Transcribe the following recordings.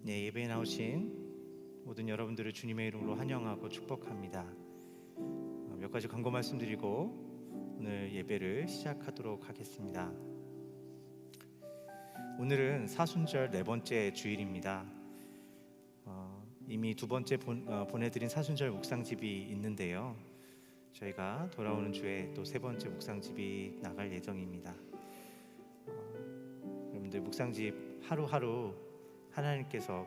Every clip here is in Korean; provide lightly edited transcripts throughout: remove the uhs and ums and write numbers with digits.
예배에 나오신 모든 여러분들을 주님의 이름으로 환영하고 축복합니다. 몇 가지 광고 말씀드리고 오늘 예배를 시작하도록 하겠습니다. 오늘은 사순절 네 번째 주일입니다. 이미 두 번째 보내드린 사순절 묵상집이 있는데요, 저희가 돌아오는 주에 또 세 번째 묵상집이 나갈 예정입니다. 여러분들 묵상집 하루하루 하나님께서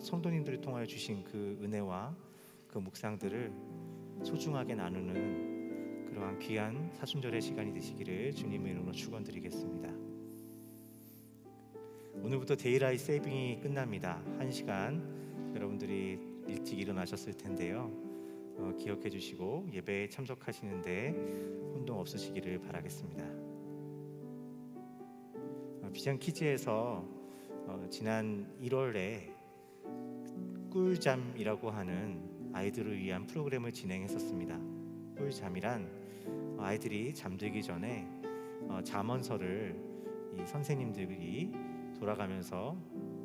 성도님들을 통하여 주신 그 은혜와 그 묵상들을 소중하게 나누는 그러한 귀한 사순절의 시간이 되시기를 주님의 이름으로 축원드리겠습니다. 오늘부터 데일라이트 세이빙이 끝납니다. 1시간 여러분들이 일찍 일어나셨을 텐데요, 기억해 주시고 예배에 참석하시는데 혼동 없으시기를 바라겠습니다. 비전키즈에서 지난 1월에 꿀잠이라고 하는 아이들을 위한 프로그램을 진행했었습니다. 꿀잠이란 아이들이 잠들기 전에 잠언서를 이 선생님들이 돌아가면서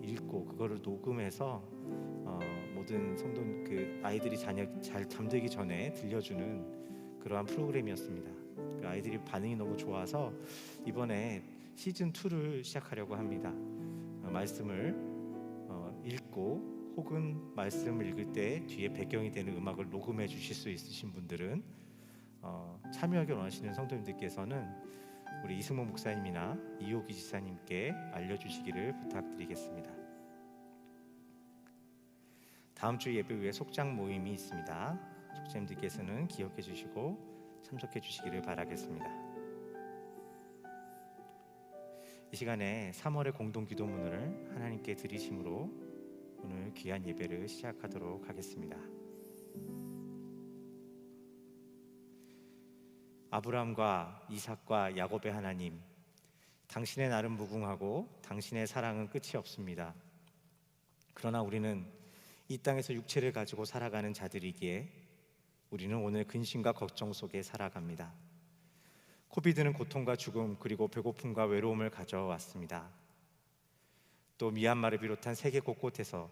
읽고 그거를 녹음해서 모든 아이들이 잘 잠들기 전에 들려주는 그러한 프로그램이었습니다. 그 아이들이 반응이 너무 좋아서 이번에 시즌 2를 시작하려고 합니다. 말씀을 읽고 혹은 말씀을 읽을 때 뒤에 배경이 되는 음악을 녹음해 주실 수 있으신 분들은 참여하기 원하시는 성도님들께서는 우리 이승모 목사님이나 이호기 지사님께 알려주시기를 부탁드리겠습니다. 다음 주 예배 후에 속장 모임이 있습니다. 속장님들께서는 기억해 주시고 참석해 주시기를 바라겠습니다. 이 시간에 3월의 공동기도문을 하나님께 드리심으로 오늘 귀한 예배를 시작하도록 하겠습니다. 아브라함과 이삭과 야곱의 하나님, 당신의 날은 무궁하고 당신의 사랑은 끝이 없습니다. 그러나 우리는 이 땅에서 육체를 가지고 살아가는 자들이기에 우리는 오늘 근심과 걱정 속에 살아갑니다. 코비드는 고통과 죽음 그리고 배고픔과 외로움을 가져왔습니다. 또 미얀마를 비롯한 세계 곳곳에서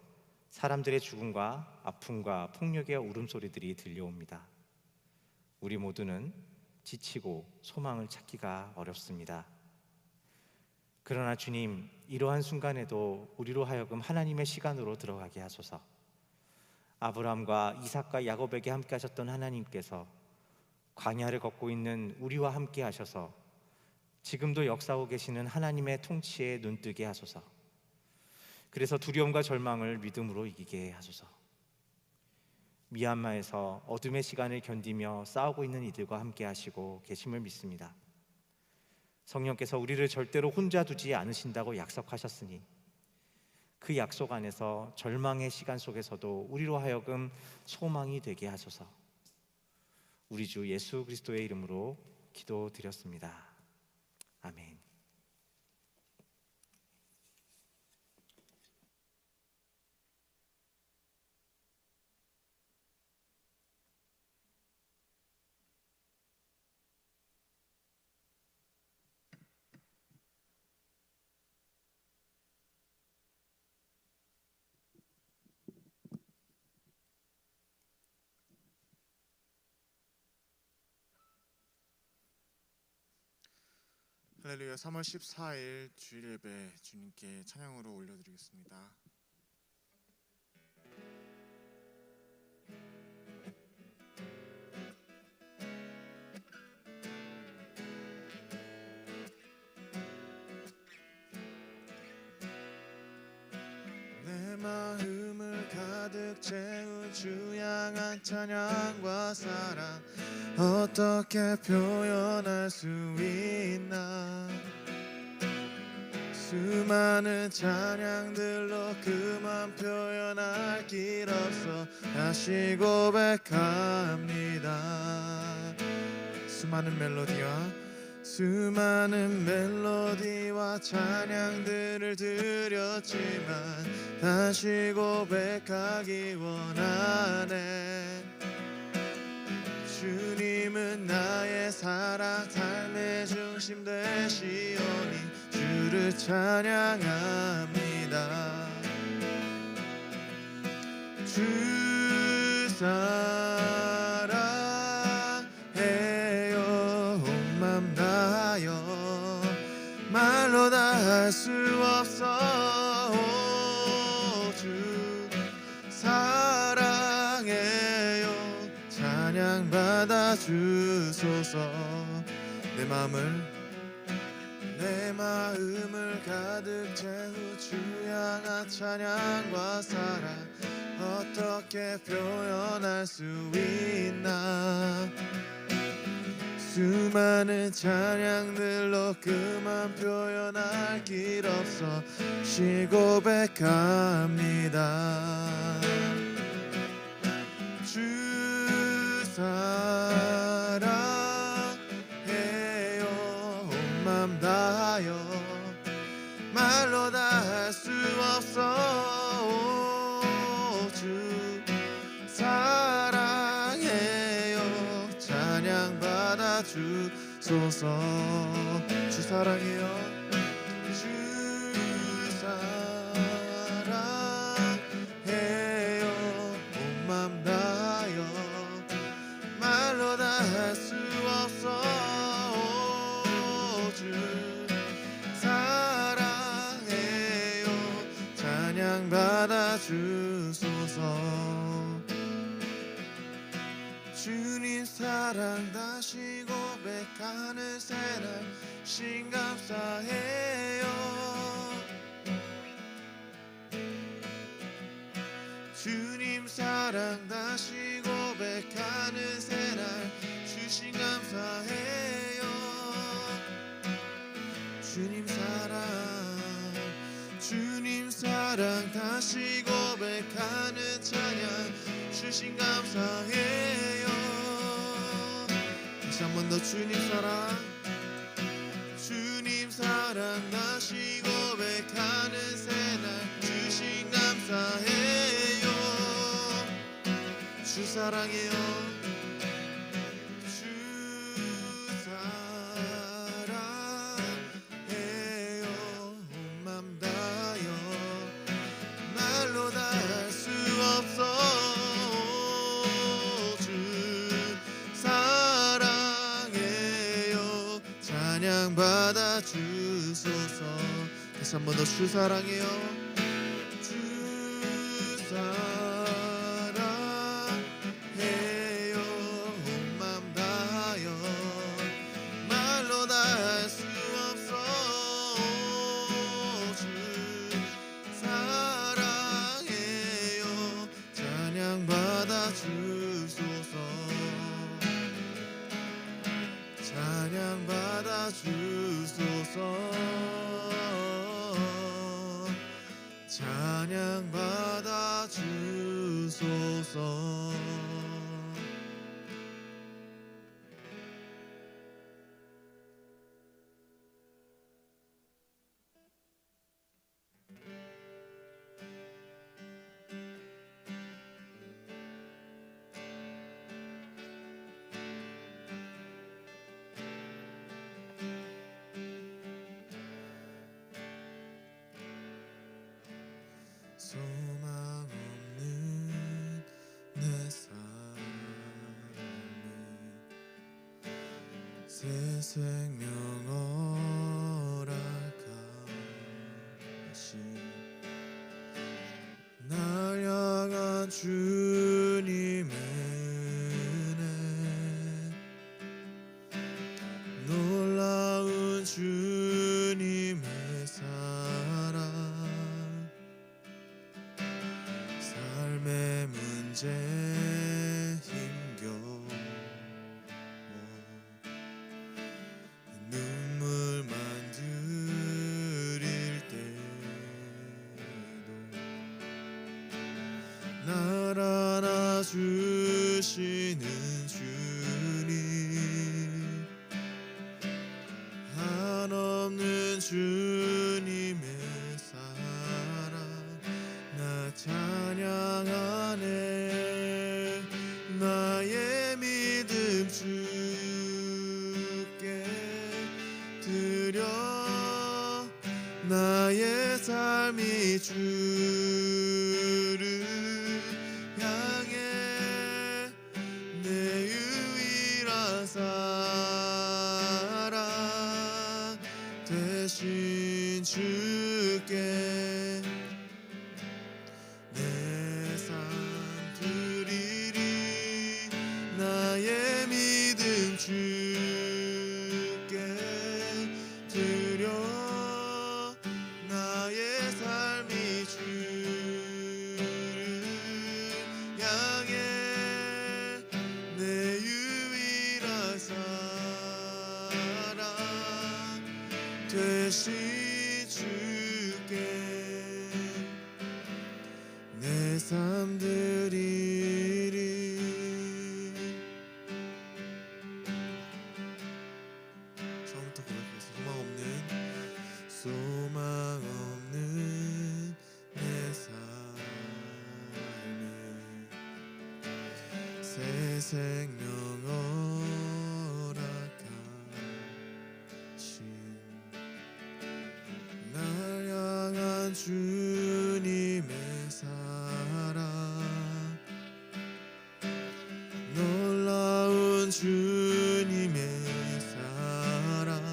사람들의 죽음과 아픔과 폭력의 울음소리들이 들려옵니다. 우리 모두는 지치고 소망을 찾기가 어렵습니다. 그러나 주님, 이러한 순간에도 우리로 하여금 하나님의 시간으로 들어가게 하소서. 아브라함과 이삭과 야곱에게 함께 하셨던 하나님께서 광야를 걷고 있는 우리와 함께 하셔서 지금도 역사하고 계시는 하나님의 통치에 눈뜨게 하소서. 그래서 두려움과 절망을 믿음으로 이기게 하소서. 미얀마에서 어둠의 시간을 견디며 싸우고 있는 이들과 함께 하시고 계심을 믿습니다. 성령께서 우리를 절대로 혼자 두지 않으신다고 약속하셨으니 그 약속 안에서 절망의 시간 속에서도 우리로 하여금 소망이 되게 하소서. 우리 주 예수 그리스도의 이름으로 기도드렸습니다. 아멘. 할렐루야. 3월 14일 주일 예배 주님께 찬양으로 올려드리겠습니다. 내 마음을 가득 채운 주 향한 찬양과 사랑 어떻게 표현할 수 있나. 수많은 찬양들로 그만 표현할 길 없어 다시 고백합니다. 수많은 멜로디와 찬양들을 드렸지만 다시 고백하기 원하네. 주님은 나의 사랑 삶의 중심 되시오니 주를 찬양합니다. 사랑해요 온 맘 다하여 말로 다 할 수 없어 주 사랑해요 찬양 받아 주소서 내 마음을 가득 채우 주 향한 찬양과 사랑 어떻게 표현할 수 있나 수많은 찬양들로 그만 표현할 길 없어 시 고백합니다 주 사랑해요 온 맘 다하여 말로 다 할 수 없어 주 사랑해요 찬양 받아 주소서 주 사랑해요 주 사랑해요 온 맘 다하여 말로 다 할 수 없어 주 사랑해요 찬양 받아 주소서 주님 사랑 다시 고백하는 새날 신감사해요 주님 사랑 다시 고백하는 새날 주신 감사해요 주님 사랑 다시 고백하는 찬양 주신 감사해요 다시 한 번 더 주님 사랑 다시 고백하는 새날 주신 감사해요 주 사랑해요 주 사랑해요 온 맘 다하여 말로 다 할 수 없어 주 사랑해요 찬양 받아 주소서 다시 한 번 더 주 사랑해요 주 사랑해요 온 맘 다하여 말로 다 할 수 없어 주 사랑해요 찬양 받아 주소서 찬양 받아 주소서 찬양 받아 주소서 소망 없는 내 삶이 새 생명 허락하신 날 향한 주님의 은혜 놀라운 주님의 사랑 삶의 문제 힘겨워 눈물만 들일 때도 날 안아주시는 주님 한없는 주님의 사랑 나 찬양하네 나의 믿음 주께 드려 나의 삶이 주를 향해 되신 주께 내 삶 드리리. 처음부터 고백해서 소망 없는 내 삶에 새 생명 허락하신 날 향한 주님의 사랑, 놀라운 주님의 사랑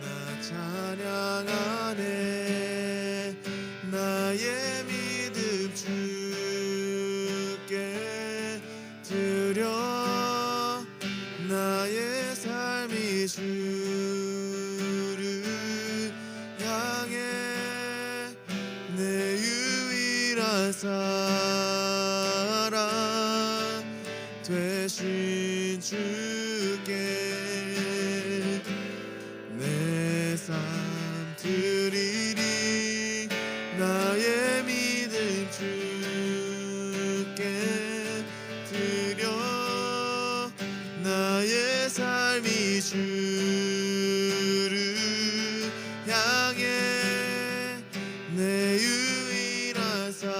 나 찬양하네. 나의 믿음 주께 드려 나의 삶이 주를 향해 내 유일한 사랑 되신 주께 내 삶 드리리. 나의 믿음 주께 드려 나의 삶이 주를 향해 내 유일한 사랑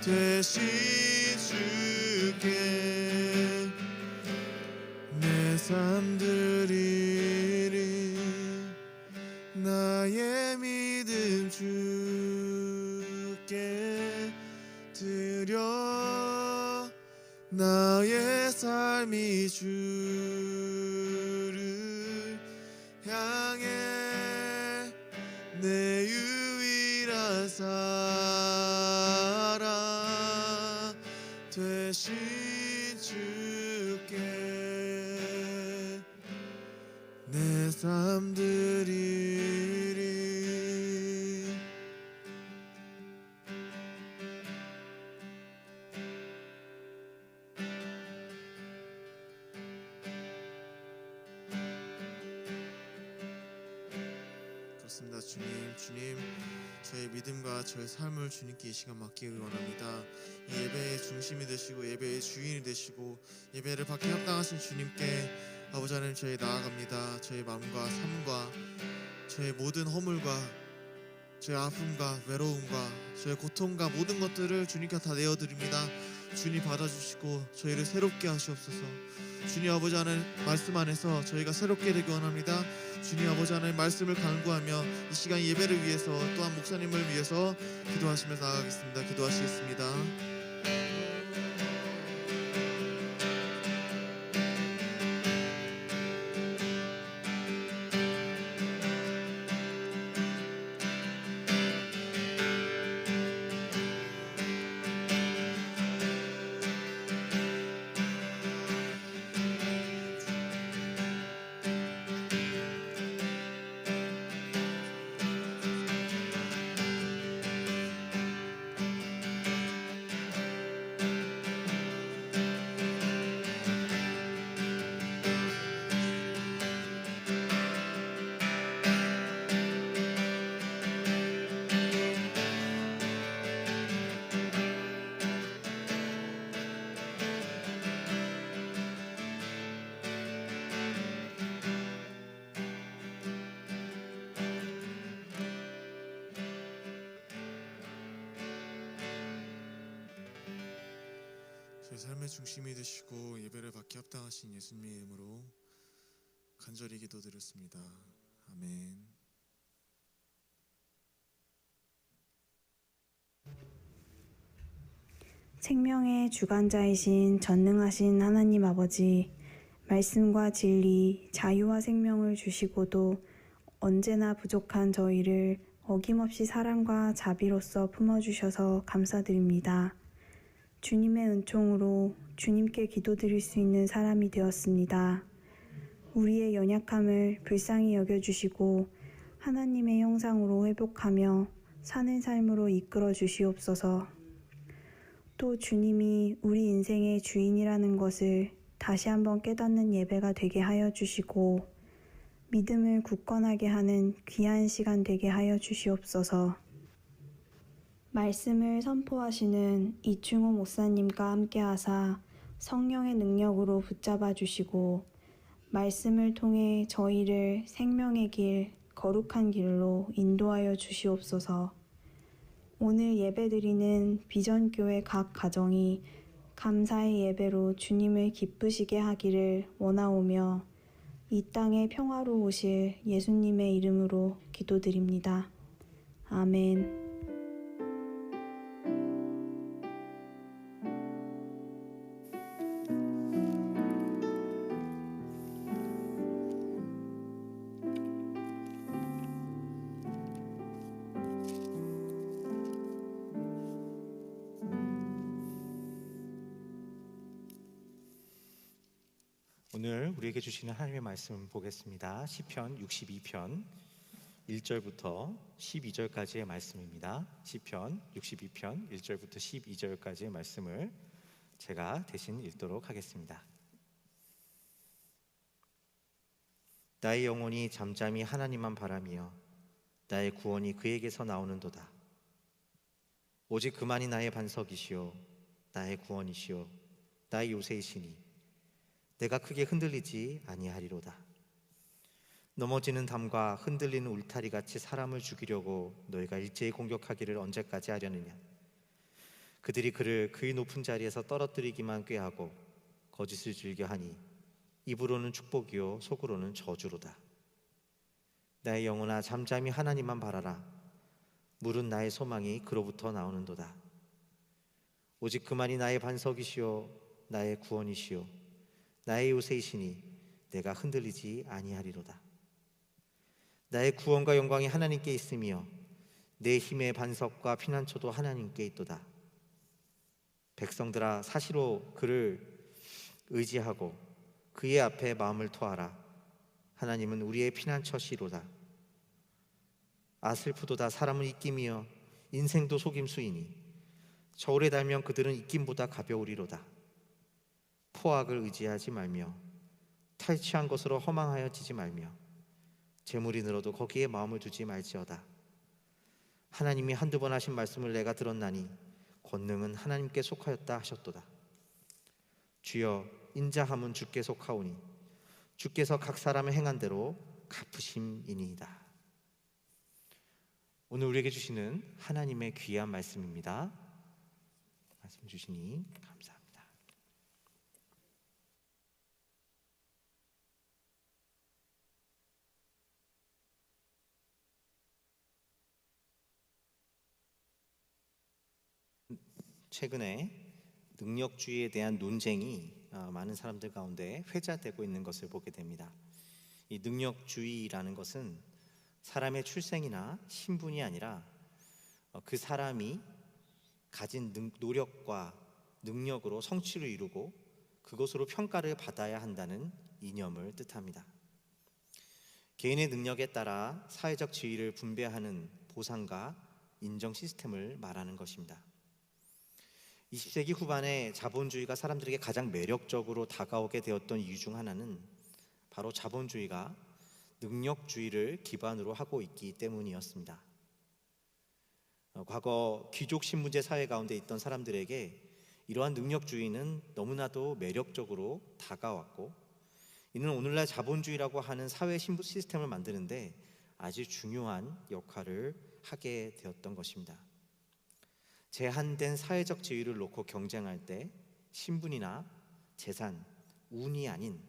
되신 주께 내 삶 드리리. 나의 믿음 주께 드려 나의 삶이 주를 향해 내 유일한 사랑 되신 주께 내 삶 드리리. 그렇습니다. 주님, 저의 믿음과 저의 삶을 주님께 이 시간 맡기기 원합니다. 이 예배의 중심이 되시고 예배의 주인이 되시고 예배를 받게 합당하신 주님께 아버지 하나님 저희 나아갑니다. 저의 마음과 삶과 저의 모든 허물과 저의 아픔과 외로움과 저의 고통과 모든 것들을 주님께 다 내어드립니다. 주님 받아주시고 저희를 새롭게 하시옵소서. 주님 아버지 하나님 말씀 안에서 저희가 새롭게 되기 원합니다. 주님 아버지 하나님 말씀을 간구하며 이 시간 예배를 위해서 또한 목사님을 위해서 기도하시면서 나아가겠습니다. 기도하시겠습니다. 저희 삶의 중심이 되시고 예배를 받기 합당하신 예수님의 이름으로 간절히 기도드렸습니다. 아멘. 생명의 주관자이신 전능하신 하나님 아버지, 말씀과 진리, 자유와 생명을 주시고도 언제나 부족한 저희를 어김없이 사랑과 자비로써 품어주셔서 감사드립니다. 주님의 은총으로 주님께 기도드릴 수 있는 사람이 되었습니다. 우리의 연약함을 불쌍히 여겨주시고 하나님의 형상으로 회복하며 사는 삶으로 이끌어 주시옵소서. 또 주님이 우리 인생의 주인이라는 것을 다시 한번 깨닫는 예배가 되게 하여 주시고 믿음을 굳건하게 하는 귀한 시간 되게 하여 주시옵소서. 말씀을 선포하시는 이충호 목사님과 함께하사 성령의 능력으로 붙잡아 주시고 말씀을 통해 저희를 생명의 길, 거룩한 길로 인도하여 주시옵소서. 오늘 예배드리는 비전교회 각 가정이 감사의 예배로 주님을 기쁘시게 하기를 원하오며 이 땅에 평화로우실 예수님의 이름으로 기도드립니다. 아멘. 오늘 우리에게 주시는 하나님의 말씀 보겠습니다. 시편 62편 1절부터 12절까지의 말씀입니다. 시편 62편 1절부터 12절까지의 말씀을 제가 대신 읽도록 하겠습니다. 나의 영혼이 잠잠히 하나님만 바라며 나의 구원이 그에게서 나오는도다. 오직 그만이 나의 반석이시오 나의 구원이시오 나의 요새이시니 내가 크게 흔들리지 아니하리로다. 넘어지는 담과 흔들리는 울타리 같이 사람을 죽이려고 너희가 일제히 공격하기를 언제까지 하려느냐. 그들이 그를 그의 높은 자리에서 떨어뜨리기만 꾀하고 거짓을 즐겨하니 입으로는 축복이요 속으로는 저주로다. 나의 영혼아 잠잠히 하나님만 바라라. 물은 나의 소망이 그로부터 나오는도다. 오직 그만이 나의 반석이시요 나의 구원이시요 나의 요새이시니 내가 흔들리지 아니하리로다. 나의 구원과 영광이 하나님께 있으며 내 힘의 반석과 피난처도 하나님께 있도다. 백성들아 사시로 그를 의지하고 그의 앞에 마음을 토하라. 하나님은 우리의 피난처시로다. 아 슬프도다. 사람은 입김이여 인생도 속임수이니 저울에 달면 그들은 입김보다 가벼우리로다. 포악을 의지하지 말며 탈취한 것으로 허망하여지지 말며 재물이 늘어도 거기에 마음을 두지 말지어다. 하나님이 한두 번 하신 말씀을 내가 들었나니 권능은 하나님께 속하였다 하셨도다. 주여 인자함은 주께 속하오니 주께서 각 사람의 행한 대로 갚으심이니이다. 오늘 우리에게 주시는 하나님의 귀한 말씀입니다. 말씀 주시니 감사합니다. 최근에 능력주의에 대한 논쟁이 많은 사람들 가운데 회자되고 있는 것을 보게 됩니다. 이 능력주의라는 것은 사람의 출생이나 신분이 아니라 그 사람이 가진 노력과 능력으로 성취를 이루고 그것으로 평가를 받아야 한다는 이념을 뜻합니다. 개인의 능력에 따라 사회적 지위를 분배하는 보상과 인정 시스템을 말하는 것입니다. 20세기 후반에 자본주의가 사람들에게 가장 매력적으로 다가오게 되었던 이유 중 하나는 바로 자본주의가 능력주의를 기반으로 하고 있기 때문이었습니다. 과거 귀족 신분제 사회 가운데 있던 사람들에게 이러한 능력주의는 너무나도 매력적으로 다가왔고 이는 오늘날 자본주의라고 하는 사회 신분 시스템을 만드는데 아주 중요한 역할을 하게 되었던 것입니다. 제한된 사회적 지위를 놓고 경쟁할 때 신분이나 재산, 운이 아닌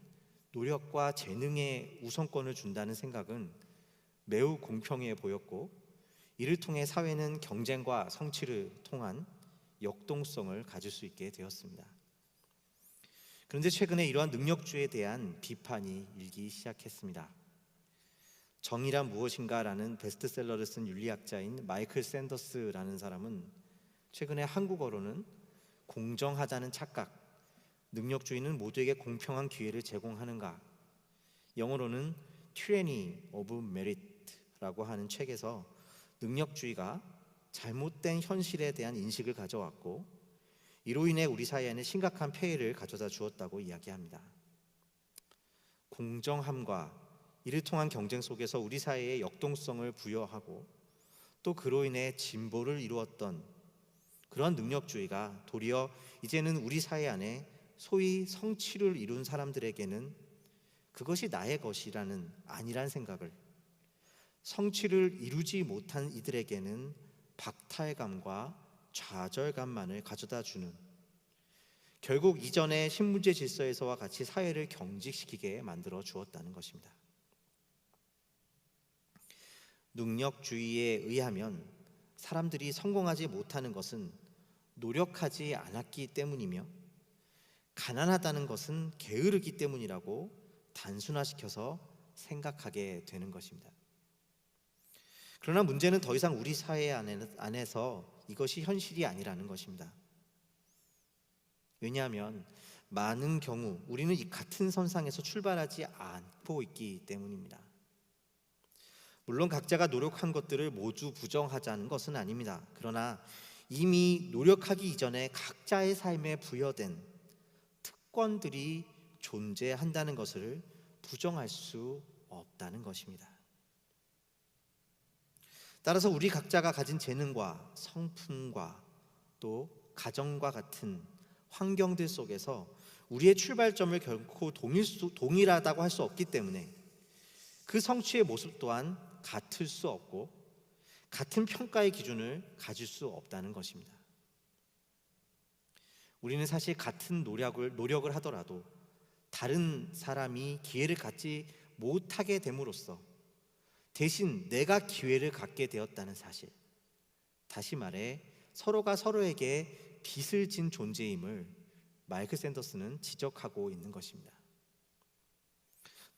노력과 재능에 우선권을 준다는 생각은 매우 공평해 보였고 이를 통해 사회는 경쟁과 성취를 통한 역동성을 가질 수 있게 되었습니다. 그런데 최근에 이러한 능력주의에 대한 비판이 일기 시작했습니다. 정의란 무엇인가라는 베스트셀러를 쓴 윤리학자인 마이클 샌더스라는 사람은 최근에 한국어로는 공정하다는 착각, 능력주의는 모두에게 공평한 기회를 제공하는가, 영어로는 Tyranny of Merit라고 하는 책에서 능력주의가 잘못된 현실에 대한 인식을 가져왔고 이로 인해 우리 사회에는 심각한 폐해를 가져다 주었다고 이야기합니다. 공정함과 이를 통한 경쟁 속에서 우리 사회에 역동성을 부여하고 또 그로 인해 진보를 이루었던 그런 능력주의가 도리어 이제는 우리 사회 안에 소위 성취를 이룬 사람들에게는 그것이 나의 것이라는 아니란 생각을, 성취를 이루지 못한 이들에게는 박탈감과 좌절감만을 가져다 주는, 결국 이전의 신문제 질서에서와 같이 사회를 경직시키게 만들어 주었다는 것입니다. 능력주의에 의하면 사람들이 성공하지 못하는 것은 노력하지 않았기 때문이며 가난하다는 것은 게으르기 때문이라고 단순화시켜서 생각하게 되는 것입니다. 그러나 문제는 더 이상 우리 사회 안에서 이것이 현실이 아니라는 것입니다. 왜냐하면 많은 경우 우리는 이 같은 선상에서 출발하지 않고 있기 때문입니다. 물론 각자가 노력한 것들을 모두 부정하자는 것은 아닙니다. 그러나 이미 노력하기 이전에 각자의 삶에 부여된 특권들이 존재한다는 것을 부정할 수 없다는 것입니다. 따라서 우리 각자가 가진 재능과 성품과 또 가정과 같은 환경들 속에서 우리의 출발점을 결코 동일하다고 할 수 없기 때문에 그 성취의 모습 또한 같을 수 없고 같은 평가의 기준을 가질 수 없다는 것입니다. 우리는 사실 같은 노력을 하더라도 다른 사람이 기회를 갖지 못하게 됨으로써 대신 내가 기회를 갖게 되었다는 사실, 다시 말해 서로가 서로에게 빚을 진 존재임을 마이클 샌더스는 지적하고 있는 것입니다.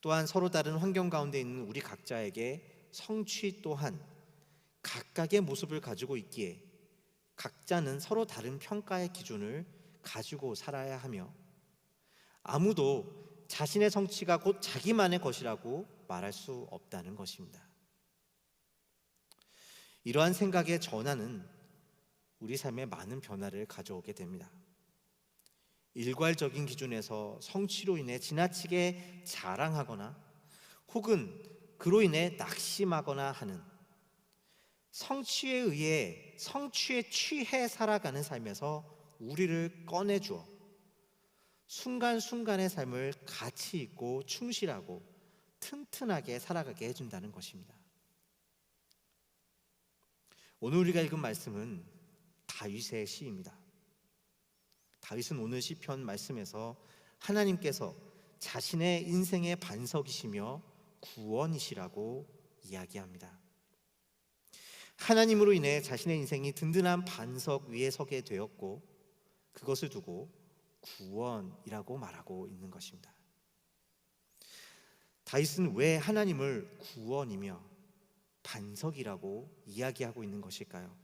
또한 서로 다른 환경 가운데 있는 우리 각자에게 성취 또한 각각의 모습을 가지고 있기에 각자는 서로 다른 평가의 기준을 가지고 살아야 하며 아무도 자신의 성취가 곧 자기만의 것이라고 말할 수 없다는 것입니다. 이러한 생각의 전환은 우리 삶에 많은 변화를 가져오게 됩니다. 일괄적인 기준에서 성취로 인해 지나치게 자랑하거나 혹은 그로 인해 낙심하거나 하는, 성취에 의해 성취에 취해 살아가는 삶에서 우리를 꺼내주어 순간순간의 삶을 가치 있고 충실하고 튼튼하게 살아가게 해준다는 것입니다. 오늘 우리가 읽은 말씀은 다윗의 시입니다. 다윗은 오늘 시편 말씀에서 하나님께서 자신의 인생의 반석이시며 구원이시라고 이야기합니다. 하나님으로 인해 자신의 인생이 든든한 반석 위에 서게 되었고 그것을 두고 구원이라고 말하고 있는 것입니다. 다윗은 왜 하나님을 구원이며 반석이라고 이야기하고 있는 것일까요?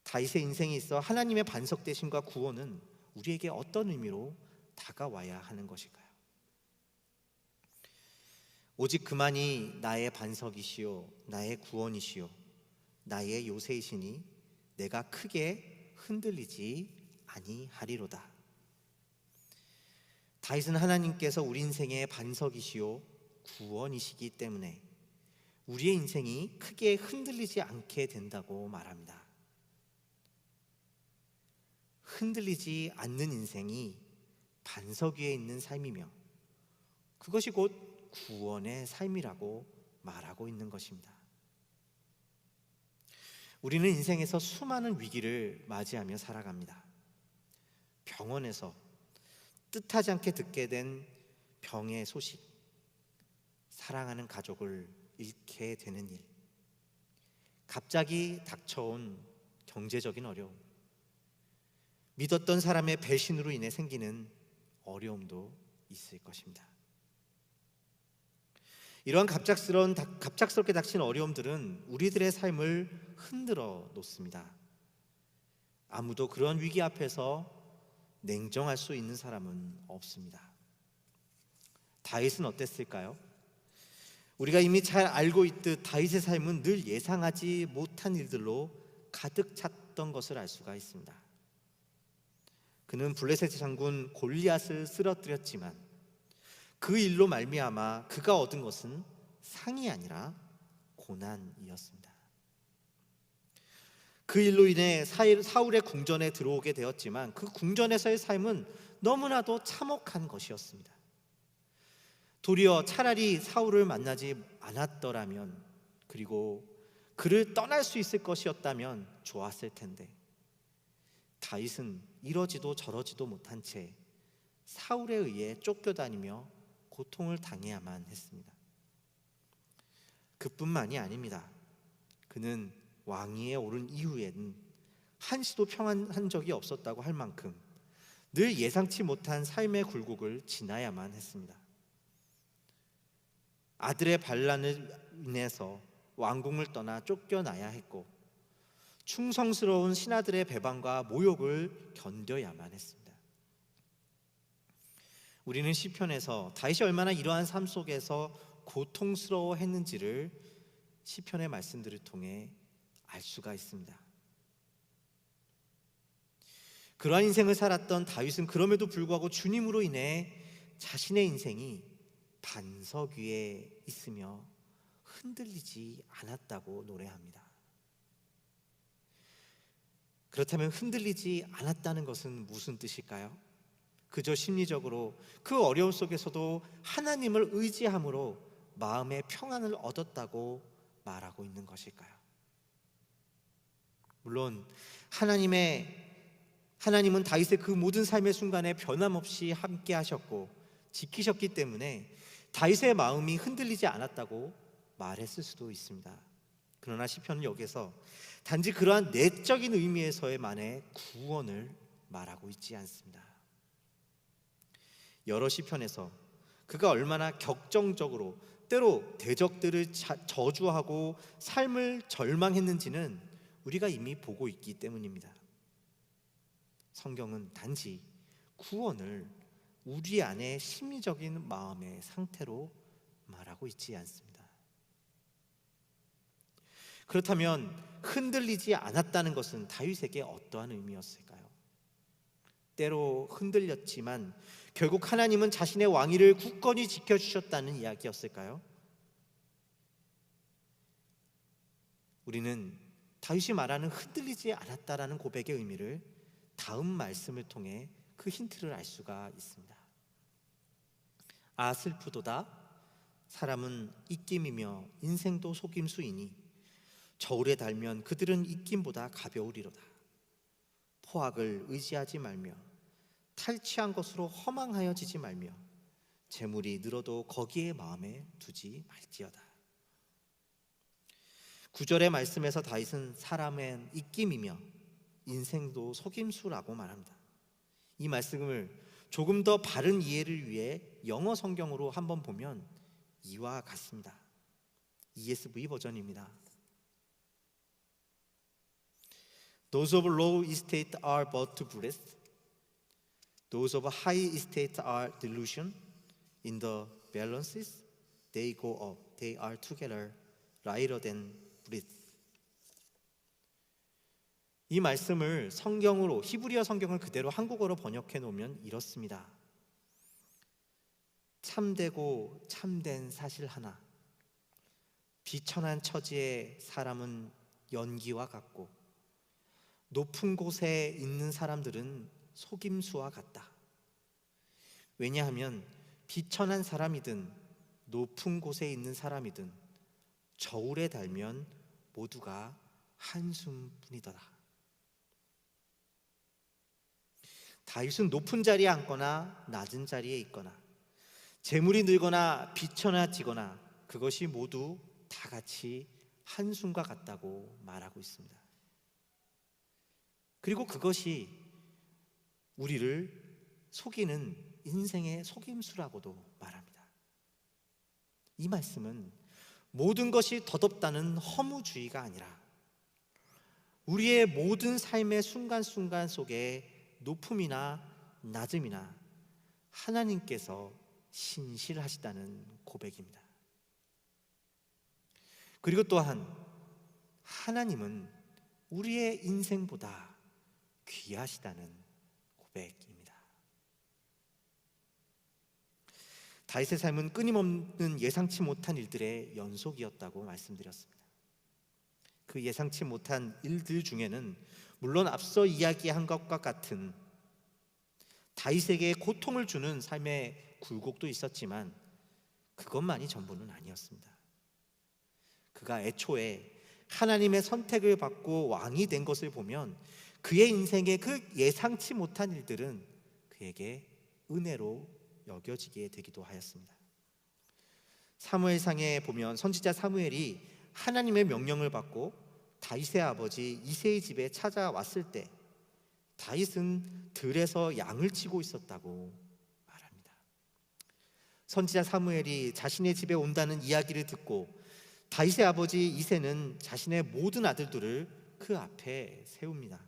다윗의 인생에 있어 하나님의 반석 되심과 구원은 우리에게 어떤 의미로 다가와야 하는 것일까요? 오직 그만이 나의 반석이시요 나의 구원이시요 나의 요새이시니 내가 크게 흔들리지 아니하리로다. 다윗은 하나님께서 우리 인생의 반석이시요 구원이시기 때문에 우리의 인생이 크게 흔들리지 않게 된다고 말합니다. 흔들리지 않는 인생이 반석 위에 있는 삶이며 그것이 곧 구원의 삶이라고 말하고 있는 것입니다. 우리는 인생에서 수많은 위기를 맞이하며 살아갑니다. 병원에서 뜻하지 않게 듣게 된 병의 소식, 사랑하는 가족을 잃게 되는 일, 갑자기 닥쳐온 경제적인 어려움, 믿었던 사람의 배신으로 인해 생기는 어려움도 있을 것입니다. 이러한 갑작스럽게 닥친 어려움들은 우리들의 삶을 흔들어 놓습니다. 아무도 그런 위기 앞에서 냉정할 수 있는 사람은 없습니다. 다윗은 어땠을까요? 우리가 이미 잘 알고 있듯 다윗의 삶은 늘 예상하지 못한 일들로 가득 찼던 것을 알 수가 있습니다. 그는 블레셋 장군 골리앗을 쓰러뜨렸지만 그 일로 말미암아 그가 얻은 것은 상이 아니라 고난이었습니다. 그 일로 인해 사울의 궁전에 들어오게 되었지만 그 궁전에서의 삶은 너무나도 참혹한 것이었습니다. 도리어 차라리 사울을 만나지 않았더라면, 그리고 그를 떠날 수 있을 것이었다면 좋았을 텐데, 다윗은 이러지도 저러지도 못한 채 사울에 의해 쫓겨다니며 고통을 당해야만 했습니다. 그뿐만이 아닙니다. 그는 왕위에 오른 이후에는 한시도 평안한 적이 없었다고 할 만큼 늘 예상치 못한 삶의 굴곡을 지나야만 했습니다. 아들의 반란을 인해서 왕궁을 떠나 쫓겨나야 했고, 충성스러운 신하들의 배반과 모욕을 견뎌야만 했습니다. 우리는 시편에서 다윗이 얼마나 이러한 삶 속에서 고통스러워했는지를 시편의 말씀들을 통해 알 수가 있습니다. 그러한 인생을 살았던 다윗은 그럼에도 불구하고 주님으로 인해 자신의 인생이 반석 위에 있으며 흔들리지 않았다고 노래합니다. 그렇다면 흔들리지 않았다는 것은 무슨 뜻일까요? 그저 심리적으로 그 어려움 속에서도 하나님을 의지함으로 마음의 평안을 얻었다고 말하고 있는 것일까요? 물론 하나님은 다윗의 그 모든 삶의 순간에 변함없이 함께 하셨고 지키셨기 때문에 다윗의 마음이 흔들리지 않았다고 말했을 수도 있습니다. 그러나 시편은 여기서 단지 그러한 내적인 의미에서만의 구원을 말하고 있지 않습니다. 여러 시편에서 그가 얼마나 격정적으로 때로 대적들을 저주하고 삶을 절망했는지는 우리가 이미 보고 있기 때문입니다. 성경은 단지 구원을 우리 안의 심리적인 마음의 상태로 말하고 있지 않습니다. 그렇다면 흔들리지 않았다는 것은 다윗에게 어떠한 의미였을까요? 때로 흔들렸지만 결국 하나님은 자신의 왕위를 굳건히 지켜주셨다는 이야기였을까요? 우리는 다윗이 말하는 흔들리지 않았다라는 고백의 의미를 다음 말씀을 통해 그 힌트를 알 수가 있습니다. 아 슬프도다. 사람은 입김이며 인생도 속임수이니 저울에 달면 그들은 입김보다 가벼우리로다. 포악을 의지하지 말며 탈취한 것으로 허망하여지지 말며 재물이 늘어도 거기에 마음에 두지 말지어다. 9절의 말씀에서 다윗은 사람은 입김이며 인생도 속임수라고 말합니다. 이 말씀을 조금 더 바른 이해를 위해 영어 성경으로 한번 보면 이와 같습니다. ESV 버전입니다. Those of low estate are but to breath. Those of high estate are delusion. In the balances, they go up. They are together lighter than breath. 이 말씀을 성경으로 히브리어 성경을 그대로 한국어로 번역해 놓으면 이렇습니다. 참되고 참된 사실 하나. 비천한 처지의 사람은 연기와 같고 높은 곳에 있는 사람들은 속임수와 같다. 왜냐하면 비천한 사람이든 높은 곳에 있는 사람이든 저울에 달면 모두가 한숨뿐이더라. 다윗은 높은 자리에 앉거나 낮은 자리에 있거나 재물이 늘거나 비천해지거나 그것이 모두 다 같이 한숨과 같다고 말하고 있습니다. 그리고 그것이 우리를 속이는 인생의 속임수라고도 말합니다. 이 말씀은 모든 것이 덧없다는 허무주의가 아니라 우리의 모든 삶의 순간순간 속에 높음이나 낮음이나 하나님께서 신실하시다는 고백입니다. 그리고 또한 하나님은 우리의 인생보다 귀하시다는 고백입니다. 다윗의 삶은 끊임없는 예상치 못한 일들의 연속이었다고 말씀드렸습니다. 그 예상치 못한 일들 중에는 물론 앞서 이야기한 것과 같은 다윗에게 고통을 주는 삶의 굴곡도 있었지만 그것만이 전부는 아니었습니다. 그가 애초에 하나님의 선택을 받고 왕이 된 것을 보면 그의 인생의 그 예상치 못한 일들은 그에게 은혜로 여겨지게 되기도 하였습니다. 사무엘상에 보면 선지자 사무엘이 하나님의 명령을 받고 다윗의 아버지 이새의 집에 찾아왔을 때 다윗은 들에서 양을 치고 있었다고 말합니다. 선지자 사무엘이 자신의 집에 온다는 이야기를 듣고 다윗의 아버지 이새는 자신의 모든 아들들을 그 앞에 세웁니다.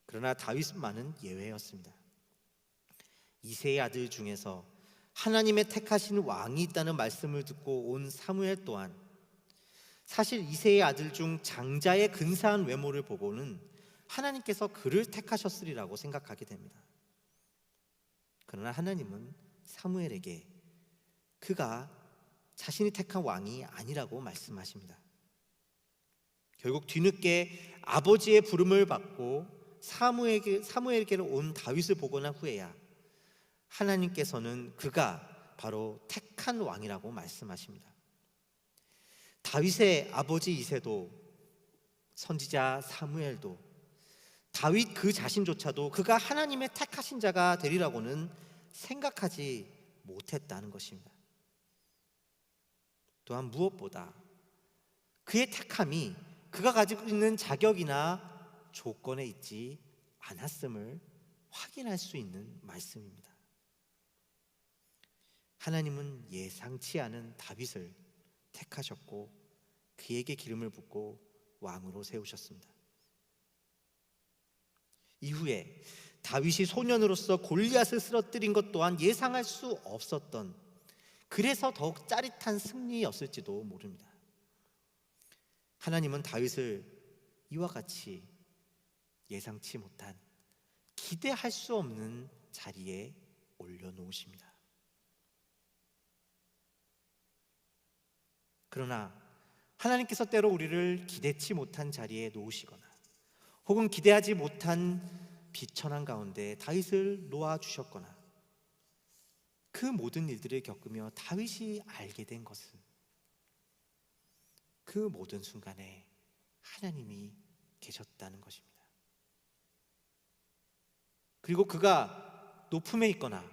그러나 다윗만은 예외였습니다. 이새의 아들 중에서 하나님의 택하신 왕이 있다는 말씀을 듣고 온 사무엘 또한 사실 이새의 아들 중 장자의 근사한 외모를 보고는 하나님께서 그를 택하셨으리라고 생각하게 됩니다. 그러나 하나님은 사무엘에게 그가 자신이 택한 왕이 아니라고 말씀하십니다. 결국 뒤늦게 아버지의 부름을 받고 사무엘에게로 온 다윗을 보고 난 후에야 하나님께서는 그가 바로 택한 왕이라고 말씀하십니다. 다윗의 아버지 이새도 선지자 사무엘도 다윗 그 자신조차도 그가 하나님의 택하신 자가 되리라고는 생각하지 못했다는 것입니다. 또한 무엇보다 그의 택함이 그가 가지고 있는 자격이나 조건에 있지 않았음을 확인할 수 있는 말씀입니다. 하나님은 예상치 않은 다윗을 택하셨고 그에게 기름을 붓고 왕으로 세우셨습니다. 이후에 다윗이 소년으로서 골리앗을 쓰러뜨린 것 또한 예상할 수 없었던, 그래서 더욱 짜릿한 승리였을지도 모릅니다. 하나님은 다윗을 이와 같이 예상치 못한, 기대할 수 없는 자리에 올려놓으십니다. 그러나 하나님께서 때로 우리를 기대치 못한 자리에 놓으시거나 혹은 기대하지 못한 비천한 가운데 다윗을 놓아주셨거나 그 모든 일들을 겪으며 다윗이 알게 된 것은 그 모든 순간에 하나님이 계셨다는 것입니다. 그리고 그가 높음에 있거나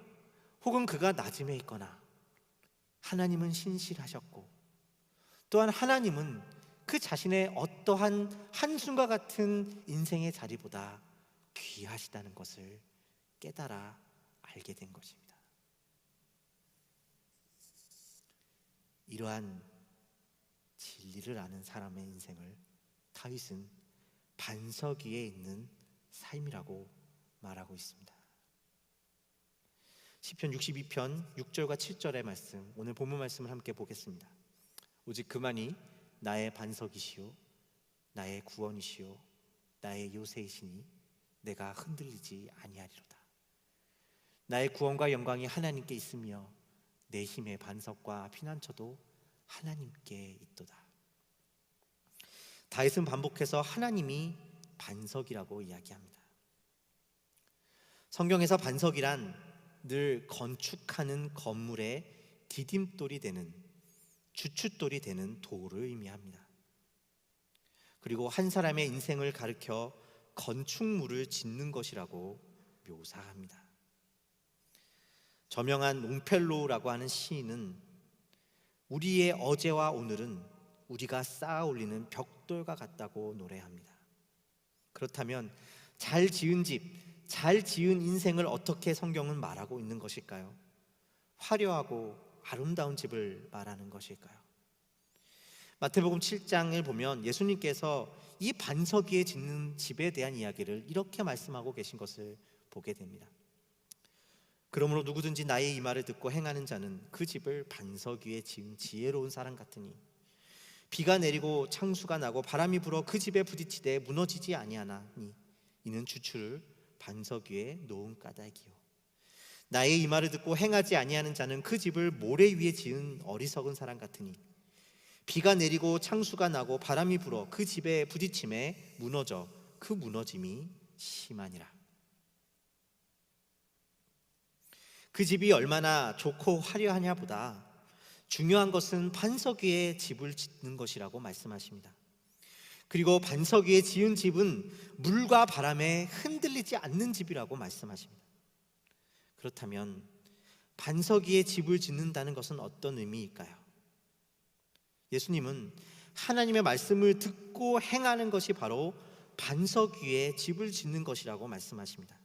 혹은 그가 낮음에 있거나 하나님은 신실하셨고 또한 하나님은 그 자신의 어떠한 한순과 같은 인생의 자리보다 귀하시다는 것을 깨달아 알게 된 것입니다. 이러한 진리를 아는 사람의 인생을 다윗은 반석 위에 있는 삶이라고 말하고 있습니다. 시편 62편 6절과 7절의 말씀, 오늘 본문 말씀을 함께 보겠습니다. 오직 그만이 나의 반석이시요 나의 구원이시요 나의 요새이시니 내가 흔들리지 아니하리로다. 나의 구원과 영광이 하나님께 있으며 내 힘의 반석과 피난처도 하나님께 있도다. 다윗은 반복해서 하나님이 반석이라고 이야기합니다. 성경에서 반석이란 늘 건축하는 건물의 디딤돌이 되는, 주춧돌이 되는 돌을 의미합니다. 그리고 한 사람의 인생을 가리켜 건축물을 짓는 것이라고 묘사합니다. 저명한 롱펠로우라고 하는 시인은 우리의 어제와 오늘은 우리가 쌓아 올리는 벽돌과 같다고 노래합니다. 그렇다면 잘 지은 집, 잘 지은 인생을 어떻게 성경은 말하고 있는 것일까요? 화려하고 아름다운 집을 말하는 것일까요? 마태복음 7장을 보면 예수님께서 이 반석 위에 짓는 집에 대한 이야기를 이렇게 말씀하고 계신 것을 보게 됩니다. 그러므로 누구든지 나의 이 말을 듣고 행하는 자는 그 집을 반석 위에 지은 지혜로운 사람 같으니 비가 내리고 창수가 나고 바람이 불어 그 집에 부딪히되 무너지지 아니하나니 이는 주추를 반석 위에 놓은 까닭이요 나의 이 말을 듣고 행하지 아니하는 자는 그 집을 모래 위에 지은 어리석은 사람 같으니 비가 내리고 창수가 나고 바람이 불어 그 집에 부딪힘에 무너져 그 무너짐이 심하니라. 그 집이 얼마나 좋고 화려하냐 보다 중요한 것은 반석 위에 집을 짓는 것이라고 말씀하십니다. 그리고 반석 위에 지은 집은 물과 바람에 흔들리지 않는 집이라고 말씀하십니다. 그렇다면 반석 위에 집을 짓는다는 것은 어떤 의미일까요? 예수님은 하나님의 말씀을 듣고 행하는 것이 바로 반석 위에 집을 짓는 것이라고 말씀하십니다.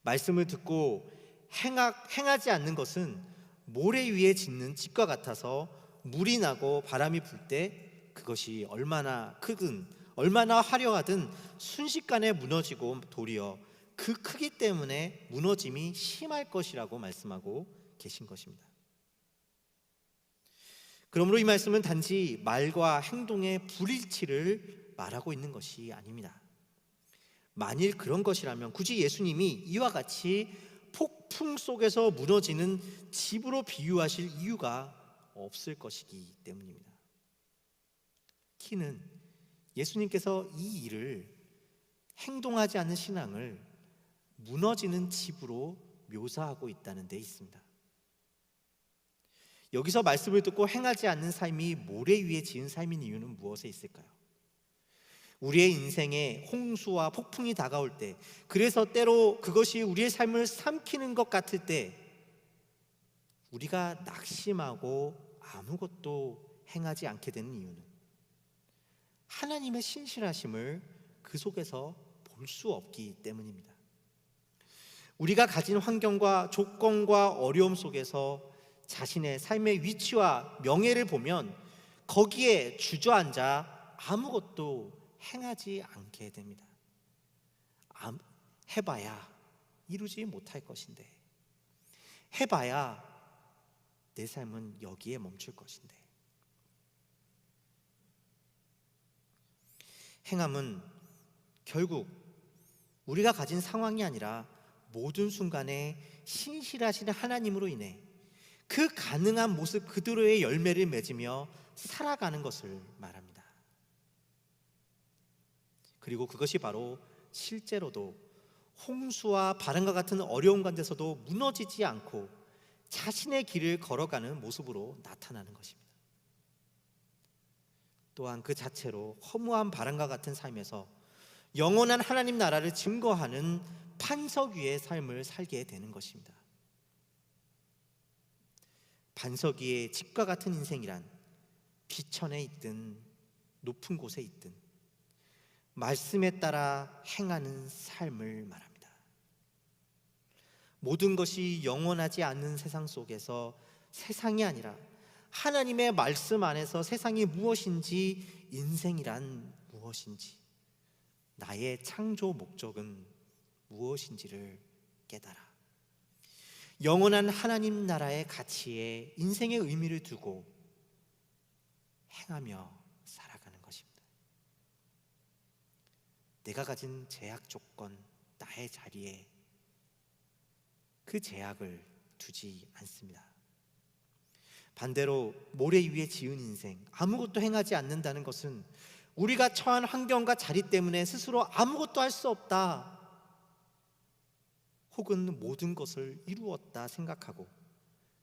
말씀을 듣고 행하지 않는 것은 모래 위에 짓는 집과 같아서 물이 나고 바람이 불 때 그것이 얼마나 크든 얼마나 화려하든 순식간에 무너지고 도리어 그 크기 때문에 무너짐이 심할 것이라고 말씀하고 계신 것입니다. 그러므로 이 말씀은 단지 말과 행동의 불일치를 말하고 있는 것이 아닙니다. 만일 그런 것이라면 굳이 예수님이 이와 같이 폭풍 속에서 무너지는 집으로 비유하실 이유가 없을 것이기 때문입니다. 키는 예수님께서 이 일을 행동하지 않는 신앙을 무너지는 집으로 묘사하고 있다는 데 있습니다. 여기서 말씀을 듣고 행하지 않는 삶이 모래 위에 지은 삶인 이유는 무엇에 있을까요? 우리의 인생에 홍수와 폭풍이 다가올 때, 그래서 때로 그것이 우리의 삶을 삼키는 것 같을 때 우리가 낙심하고 아무것도 행하지 않게 되는 이유는 하나님의 신실하심을 그 속에서 볼 수 없기 때문입니다. 우리가 가진 환경과 조건과 어려움 속에서 자신의 삶의 위치와 명예를 보면 거기에 주저앉아 아무것도 행하지 않게 됩니다. 해봐야 이루지 못할 것인데, 해봐야 내 삶은 여기에 멈출 것인데. 행함은 결국 우리가 가진 상황이 아니라 모든 순간에 신실하신 하나님으로 인해 그 가능한 모습 그대로의 열매를 맺으며 살아가는 것을 말합니다. 그리고 그것이 바로 실제로도 홍수와 바람과 같은 어려운 가운데서도 무너지지 않고 자신의 길을 걸어가는 모습으로 나타나는 것입니다. 또한 그 자체로 허무한 바람과 같은 삶에서 영원한 하나님 나라를 증거하는 반석 위의 삶을 살게 되는 것입니다. 반석 위의 집과 같은 인생이란 비천에 있든 높은 곳에 있든 말씀에 따라 행하는 삶을 말합니다. 모든 것이 영원하지 않는 세상 속에서 세상이 아니라 하나님의 말씀 안에서 세상이 무엇인지, 인생이란 무엇인지, 나의 창조 목적은 무엇인지를 깨달아 영원한 하나님 나라의 가치에 인생의 의미를 두고 행하며 살아가는 것입니다. 내가 가진 제약 조건, 나의 자리에 그 제약을 두지 않습니다. 반대로 모래 위에 지은 인생, 아무것도 행하지 않는다는 것은 우리가 처한 환경과 자리 때문에 스스로 아무것도 할 수 없다, 혹은 모든 것을 이루었다 생각하고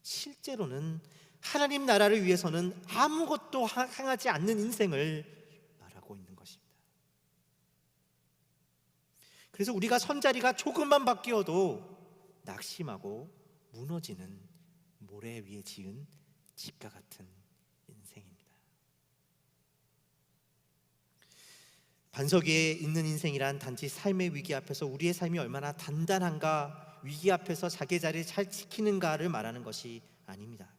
실제로는 하나님 나라를 위해서는 아무것도 행하지 않는 인생을 말하고 있는 것입니다. 그래서 우리가 선자리가 조금만 바뀌어도 낙심하고 무너지는 모래 위에 지은 집과 같은 인생입니다. 반석 위에 있는 인생이란 단지 삶의 위기 앞에서 우리의 삶이 얼마나 단단한가, 위기 앞에서 자기 자리를 잘 지키는가를 말하는 것이 아닙니다.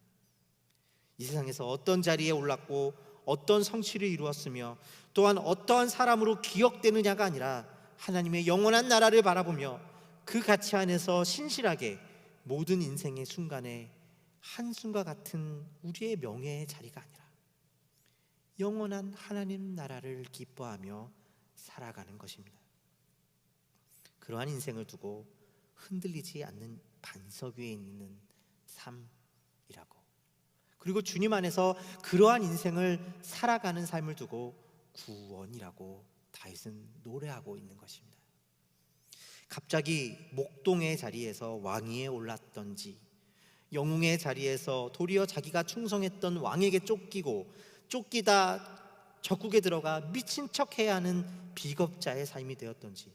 이 세상에서 어떤 자리에 올랐고 어떤 성취를 이루었으며 또한 어떠한 사람으로 기억되느냐가 아니라 하나님의 영원한 나라를 바라보며 그 가치 안에서 신실하게 모든 인생의 순간에 한순간 같은 우리의 명예의 자리가 아니라 영원한 하나님 나라를 기뻐하며 살아가는 것입니다. 그러한 인생을 두고 흔들리지 않는 반석 위에 있는 삶이라고. 그리고 주님 안에서 그러한 인생을 살아가는 삶을 두고 구원이라고 다윗은 노래하고 있는 것입니다. 갑자기 목동의 자리에서 왕위에 올랐던지, 영웅의 자리에서 도리어 자기가 충성했던 왕에게 쫓기다 적국에 들어가 미친 척해야 하는 비겁자의 삶이 되었던지,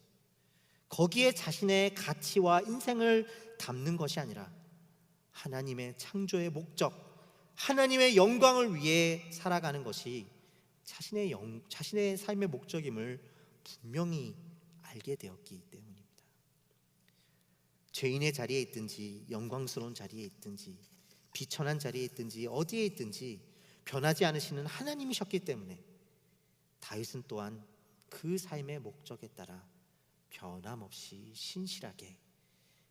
거기에 자신의 가치와 인생을 담는 것이 아니라 하나님의 창조의 목적, 하나님의 영광을 위해 살아가는 것이 자신의 삶의 목적임을 분명히 알게 되었기 때문입니다. 죄인의 자리에 있든지 영광스러운 자리에 있든지 비천한 자리에 있든지 어디에 있든지 변하지 않으시는 하나님이셨기 때문에 다윗은 또한 그 삶의 목적에 따라 변함없이 신실하게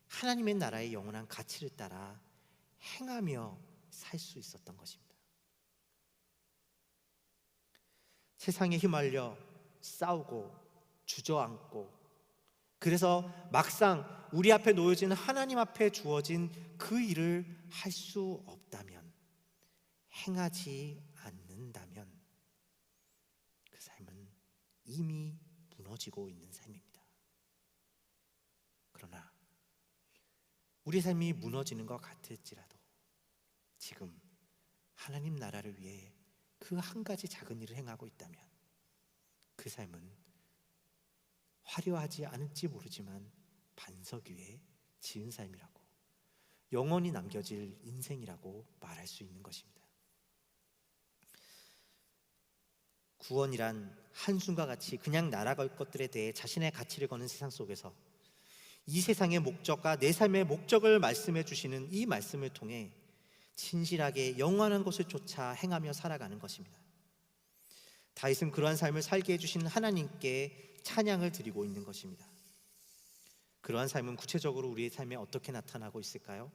하나님의 나라의 영원한 가치를 따라 행하며 살 수 있었던 것입니다. 세상에 휘말려 싸우고 주저앉고, 그래서 막상 우리 앞에 놓여진 하나님 앞에 주어진 그 일을 할 수 없다면, 행하지 않는다면 그 삶은 이미 무너지고 있는 삶입니다. 그러나 우리 삶이 무너지는 것 같을지라도 지금 하나님 나라를 위해 그 한 가지 작은 일을 행하고 있다면 그 삶은 화려하지 않을지 모르지만 반석 위에 지은 삶이라고, 영원히 남겨질 인생이라고 말할 수 있는 것입니다. 구원이란 한순과 같이 그냥 날아갈 것들에 대해 자신의 가치를 거는 세상 속에서 이 세상의 목적과 내 삶의 목적을 말씀해 주시는 이 말씀을 통해 진실하게 영원한 것을 쫓아 행하며 살아가는 것입니다. 다윗은 그러한 삶을 살게 해주신 하나님께 찬양을 드리고 있는 것입니다. 그러한 삶은 구체적으로 우리의 삶에 어떻게 나타나고 있을까요?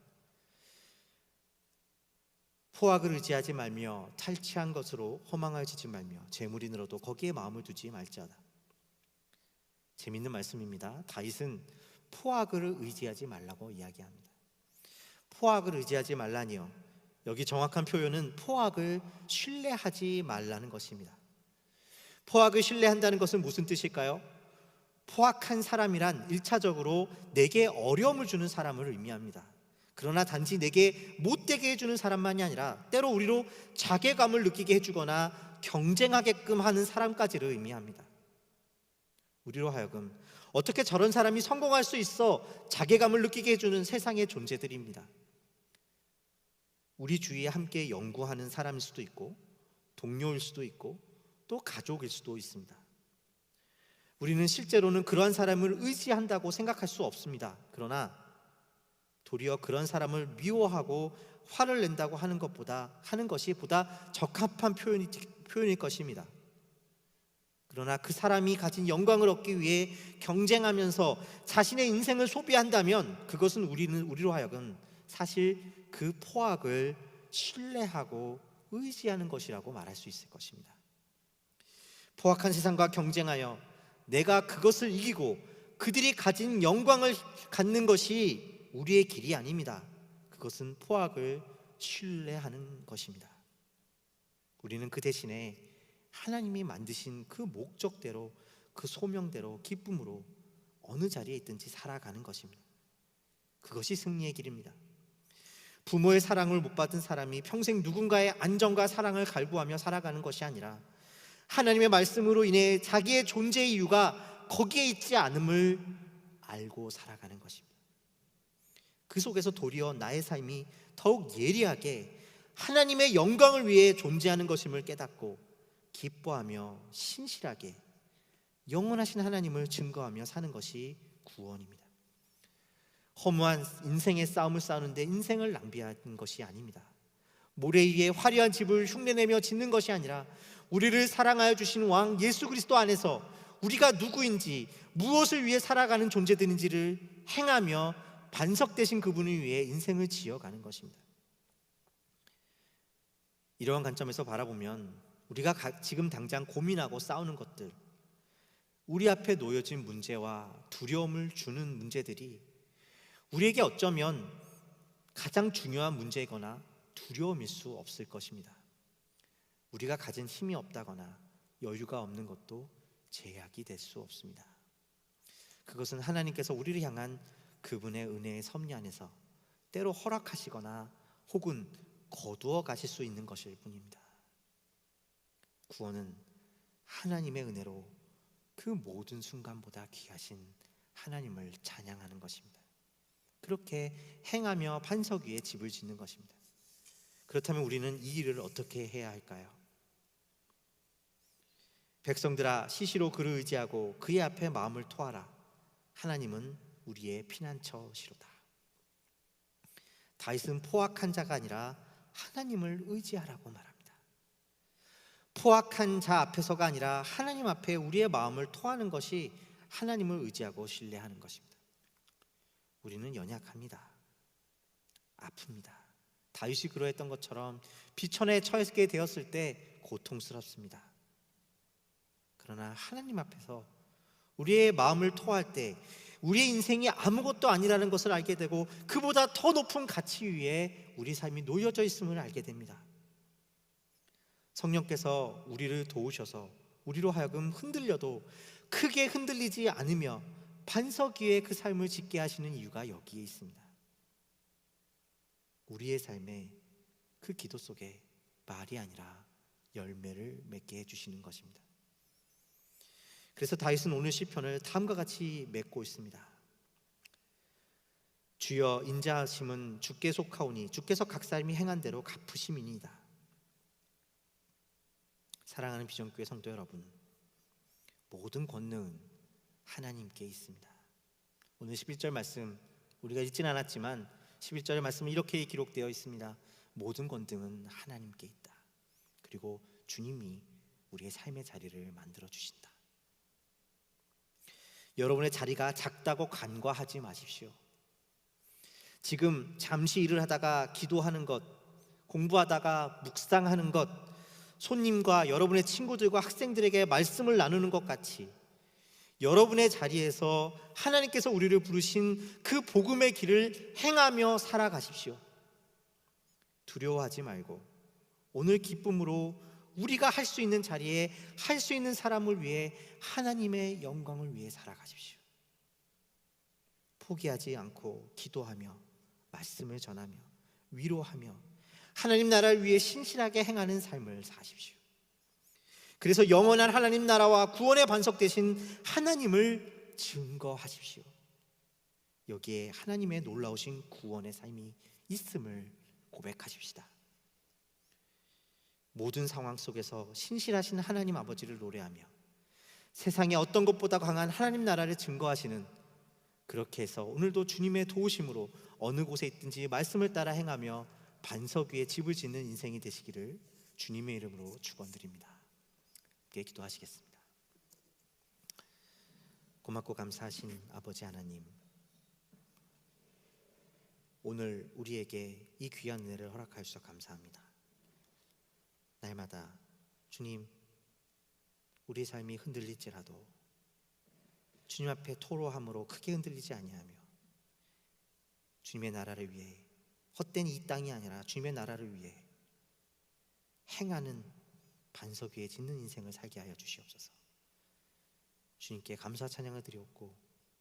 포악을 의지하지 말며 탈취한 것으로 허망해지지 말며 재물이 늘어도 거기에 마음을 두지 말지어다. 재밌는 말씀입니다. 다윗은 포악을 의지하지 말라고 이야기합니다. 포악을 의지하지 말라니요, 여기 정확한 표현은 포악을 신뢰하지 말라는 것입니다. 포악을 신뢰한다는 것은 무슨 뜻일까요? 포악한 사람이란 1차적으로 내게 어려움을 주는 사람을 의미합니다. 그러나 단지 내게 못되게 해주는 사람만이 아니라 때로 우리로 자괴감을 느끼게 해주거나 경쟁하게끔 하는 사람까지를 의미합니다. 우리로 하여금 어떻게 저런 사람이 성공할 수 있어 자괴감을 느끼게 해주는 세상의 존재들입니다. 우리 주위에 함께 연구하는 사람일 수도 있고 동료일 수도 있고 또 가족일 수도 있습니다. 우리는 실제로는 그러한 사람을 의지한다고 생각할 수 없습니다. 그러나 도리어 그런 사람을 미워하고 화를 낸다고 하는 것이 보다 적합한 표현일 것입니다. 그러나 그 사람이 가진 영광을 얻기 위해 경쟁하면서 자신의 인생을 소비한다면 그것은 우리로 하여금 사실 그 포악을 신뢰하고 의지하는 것이라고 말할 수 있을 것입니다. 포악한 세상과 경쟁하여 내가 그것을 이기고 그들이 가진 영광을 갖는 것이 우리의 길이 아닙니다. 그것은 포악을 신뢰하는 것입니다. 우리는 그 대신에 하나님이 만드신 그 목적대로, 그 소명대로 기쁨으로 어느 자리에 있든지 살아가는 것입니다. 그것이 승리의 길입니다. 부모의 사랑을 못 받은 사람이 평생 누군가의 안정과 사랑을 갈구하며 살아가는 것이 아니라 하나님의 말씀으로 인해 자기의 존재의 이유가 거기에 있지 않음을 알고 살아가는 것입니다. 그 속에서 도리어 나의 삶이 더욱 예리하게 하나님의 영광을 위해 존재하는 것임을 깨닫고 기뻐하며 신실하게 영원하신 하나님을 증거하며 사는 것이 구원입니다. 허무한 인생의 싸움을 싸우는데 인생을 낭비하는 것이 아닙니다. 모래 위에 화려한 집을 흉내내며 짓는 것이 아니라 우리를 사랑하여 주신 왕 예수 그리스도 안에서 우리가 누구인지, 무엇을 위해 살아가는 존재들인지를 행하며 반석 되신 그분을 위해 인생을 지어가는 것입니다. 이러한 관점에서 바라보면 우리가 지금 당장 고민하고 싸우는 것들, 우리 앞에 놓여진 문제와 두려움을 주는 문제들이 우리에게 어쩌면 가장 중요한 문제이거나 두려움일 수 없을 것입니다. 우리가 가진 힘이 없다거나 여유가 없는 것도 제약이 될 수 없습니다. 그것은 하나님께서 우리를 향한 그분의 은혜의 섭리 안에서 때로 허락하시거나 혹은 거두어 가실 수 있는 것일 뿐입니다. 구원은 하나님의 은혜로 그 모든 순간보다 귀하신 하나님을 찬양하는 것입니다. 그렇게 행하며 반석 위에 집을 짓는 것입니다. 그렇다면 우리는 이 일을 어떻게 해야 할까요? 백성들아, 시시로 그를 의지하고 그의 앞에 마음을 토하라. 하나님은 우리의 피난처시로다. 다윗은 포악한 자가 아니라 하나님을 의지하라고 말합니다. 포악한 자 앞에서가 아니라 하나님 앞에 우리의 마음을 토하는 것이 하나님을 의지하고 신뢰하는 것입니다. 우리는 연약합니다. 아픕니다. 다윗이 그러했던 것처럼 비천에 처하게 되었을 때 고통스럽습니다. 그러나 하나님 앞에서 우리의 마음을 토할 때 우리의 인생이 아무것도 아니라는 것을 알게 되고 그보다 더 높은 가치 위에 우리 삶이 놓여져 있음을 알게 됩니다. 성령께서 우리를 도우셔서 우리로 하여금 흔들려도 크게 흔들리지 않으며 반석 위에 그 삶을 짓게 하시는 이유가 여기에 있습니다. 우리의 삶에 그 기도 속에 말이 아니라 열매를 맺게 해주시는 것입니다. 그래서 다윗은 오늘 시편을 다음과 같이 맺고 있습니다. 주여, 인자하심은 주께 속하오니 주께서 각 사람이 행한 대로 갚으심이니이다. 사랑하는 비전교회 성도 여러분, 모든 권능은 하나님께 있습니다. 오늘 11절 말씀 우리가 읽진 않았지만 11절 말씀은 이렇게 기록되어 있습니다. 모든 권능은 하나님께 있다. 그리고 주님이 우리의 삶의 자리를 만들어 주신다. 여러분의 자리가 작다고 간과하지 마십시오. 지금 잠시 일을 하다가 기도하는 것, 공부하다가 묵상하는 것, 손님과 여러분의 친구들과 학생들에게 말씀을 나누는 것 같이 여러분의 자리에서 하나님께서 우리를 부르신 그 복음의 길을 행하며 살아가십시오. 두려워하지 말고 오늘 기쁨으로 우리가 할 수 있는 자리에 할 수 있는 사람을 위해 하나님의 영광을 위해 살아가십시오. 포기하지 않고 기도하며 말씀을 전하며 위로하며 하나님 나라를 위해 신실하게 행하는 삶을 사십시오. 그래서 영원한 하나님 나라와 구원의 반석 되신 하나님을 증거하십시오. 여기에 하나님의 놀라우신 구원의 삶이 있음을 고백하십시다. 모든 상황 속에서 신실하신 하나님 아버지를 노래하며 세상에 어떤 것보다 강한 하나님 나라를 증거하시는, 그렇게 해서 오늘도 주님의 도우심으로 어느 곳에 있든지 말씀을 따라 행하며 반석 위에 집을 짓는 인생이 되시기를 주님의 이름으로 축원드립니다. 함께 기도하시겠습니다. 고맙고 감사하신 아버지 하나님, 오늘 우리에게 이 귀한 은혜를 허락하여 주셔서 감사합니다. 날마다 주님, 우리의 삶이 흔들릴지라도 주님 앞에 토로함으로 크게 흔들리지 아니하며 주님의 나라를 위해, 헛된 이 땅이 아니라 주님의 나라를 위해 행하는 반석 위에 짓는 인생을 살게 하여 주시옵소서. 주님께 감사 찬양을 드리옵고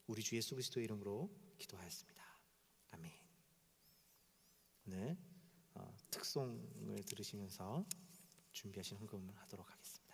우리 주 예수 그리스도의 이름으로 기도하였습니다. 아멘. 오늘 특송을 들으시면서 준비하신 헌금을 하도록 하겠습니다.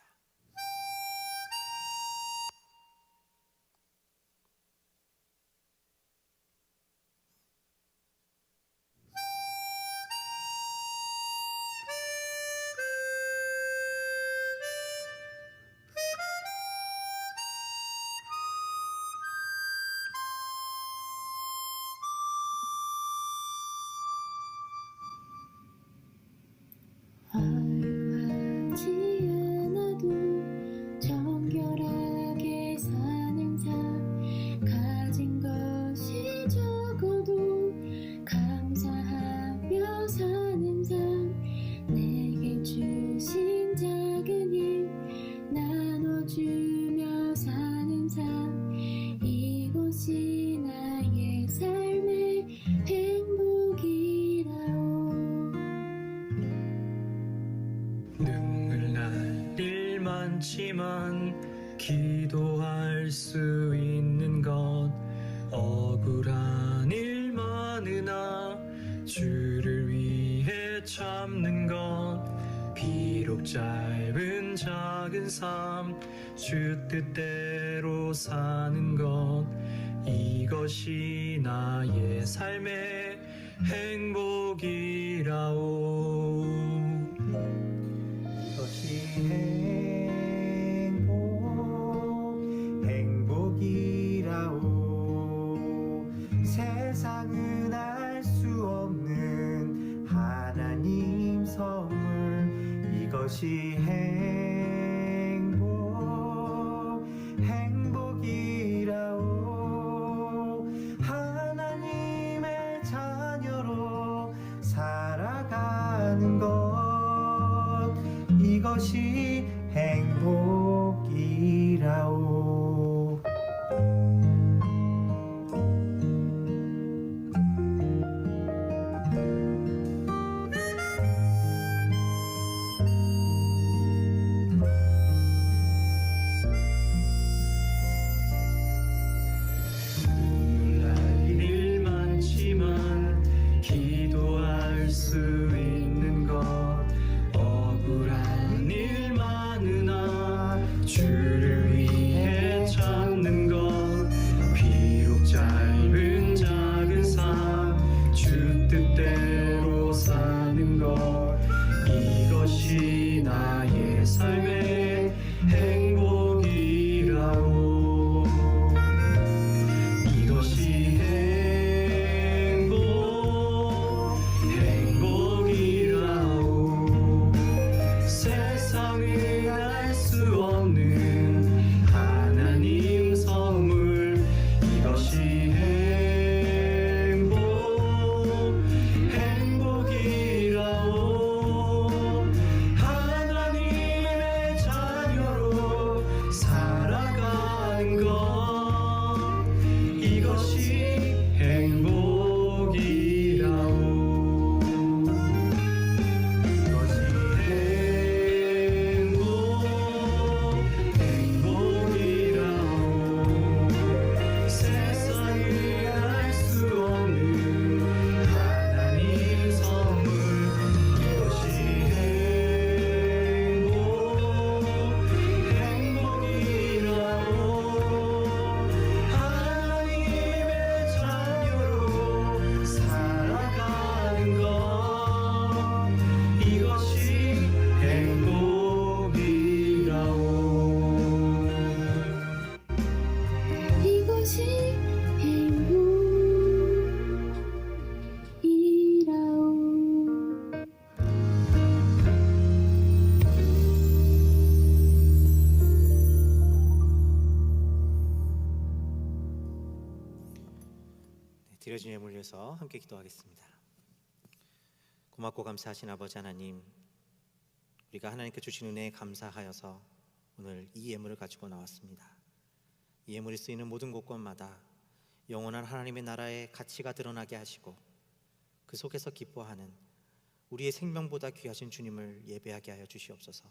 화려하지 않아 기도할 수 있는 것 억울한 일 많으나 주를 위해 참는 것 비록 짧은 작은 삶 주 뜻대로 사는 것 이것이 나의 삶의 행복이라오. 이것이 행복이라오. 세상은 알 수 없는 하나님 선물 이것이 행복이라오. 하나님의 자녀로 살아가는 것 이것이 행복이라오. 눈물 날 일 많지만 기도할 수 있는 것 억울한 일 많으나 주를 위해 참는 것 비록 짧은 작은 삶 주 뜻대로 사는 것 이것이 나의 삶의 행복이라오. 이것이 행복이라오. 세상에 알 수 없는 하나님 선물 이것이 행복이라오. 하나님의 자녀로 살아가는 것 이것이 행복이라오. 이것이 행복이라오. 세상에 알 수 없는 하나님 선물 이것이 행복이라오. 하나님의 자녀로 살아가는 것 이것이 행복이라오. 이것이 행복이라오. 드려진 예물 위해서 함께 기도하겠습니다. 고맙고 감사하신 아버지 하나님, 우리가 하나님께 주신 은혜에 감사하여서 오늘 이 예물을 가지고 나왔습니다. 이 예물이 쓰이는 모든 곳곳마다 영원한 하나님의 나라의 가치가 드러나게 하시고 그 속에서 기뻐하는 우리의 생명보다 귀하신 주님을 예배하게 하여 주시옵소서.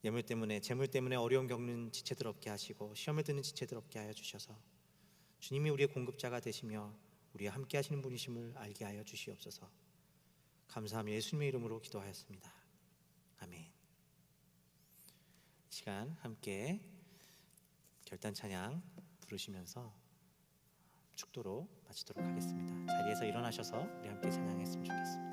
재물 때문에 어려움 겪는 지체들 없게 하시고 시험에 드는 지체들 없게 하여 주셔서 주님이 우리의 공급자가 되시며 우리와 함께 하시는 분이심을 알게 하여 주시옵소서. 감사하며 예수님의 이름으로 기도하였습니다. 아멘. 이 시간 함께 결단 찬양 부르시면서 축도로 마치도록 하겠습니다. 자리에서 일어나셔서 우리 함께 찬양했으면 좋겠습니다.